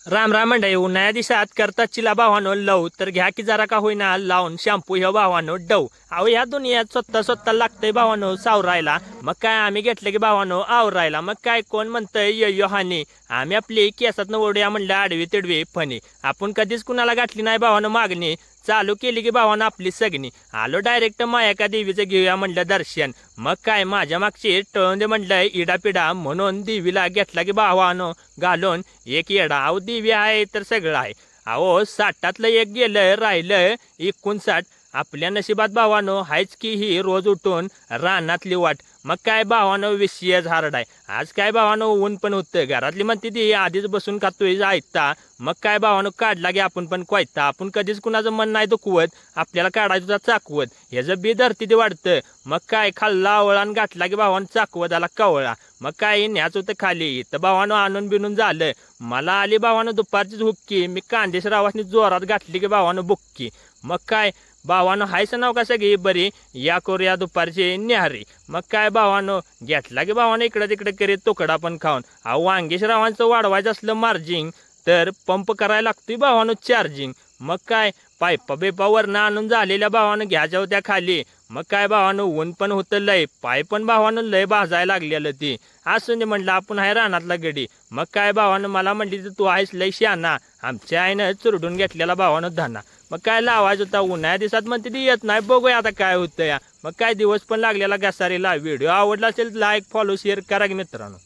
राम राम मंडळी, उन्हाळ्या दिवसात करतात चिला भावानो लव तर घ्या की जरा का होईना लावून शॅम्पू ह्या भावानो डव. अहो या दुनियात स्वतः स्वतः लागतंय भावानो सावरायला. मग काय आम्ही घेतलं की भावानो आवरायला. मग काय कोण म्हणतंय यो हानी. आम्ही आपली केसातनं ओढूया म्हणलं आडवी तिडवी फणी. आपण कधीच कुणाला गाठली नाही भावानो मागणी. चालू केली की भावानं आपली सगणी. आलो डायरेक्ट मायाका देवीचं घेऊया म्हणलं दर्शन. मग काय माझ्या मागची टळून दे म्हणलं इडापिडा म्हणून देवीला घेतला की भावानो घालून एक येडा. अहो देवी आहे तर सगळं आहे. अहो 60तलं एक गेलं राहिलं 59. आपल्या नशिबात भावानो हायच की ही रोज उठून रानातली वाट. मग काय भावानो विषयच हार्ड आहे. आज काय भावानो ऊन पण होतं. घरातली म्हणते ती आधीच बसून खातोय ऐकता. मग काय भावानो काढला की आपण पण कोयता. आपण कधीच कुणाचं मन नाही दुखवत. आपल्याला काढायचं होता चाकवत. ह्याचं बी धरती ते वाढतं. मग काय खाल्ला आवळा आणि गाठला की भावानं चाकवत आला कवळा. मग काय न्याच होतं खाली तर भावानं आणून बिनून झालं. मला आली भावानं दुपारचीच हुक्की. मी कांदेशरावासनी जोरात गाठली की भावानं बुक्की. मग काय भावानं हायचं नाव का सगळी बरी या करूया दुपारची न्याहारी. मग काय भावानं घेतला की भावानं इकडं तिकडे करीत तुकडा पण खाऊन. अहो वांगेशरावांचं वाढवायचं असलं मार्जिंग तर पंप करायला लागतोय भावानं चार्जिंग. मग काय पायपा बिपावरनं आणून झालेल्या भावानं घ्यायच्या होत्या खाली. मग काय भावानं ऊन पण होतं लय, पाय पण भावानं लय भाजायला लागलेलं ती. असं नाही म्हणलं आपण आहे रानातला गडी. मग काय भावानं मला म्हणली तर तू आहेस लय शहाणा. आमच्या आईनं चुरडून घेतलेला भावानं धाना. मग काय लावायचं होता उन्हाळ्या दिवसात म्हणते ती येत नाही बघूया आता काय होतं या. मग काय दिवस पण लागलेला घसारीला. व्हिडिओ आवडला असेल लाईक फॉलो शेअर करा की मित्रांनो.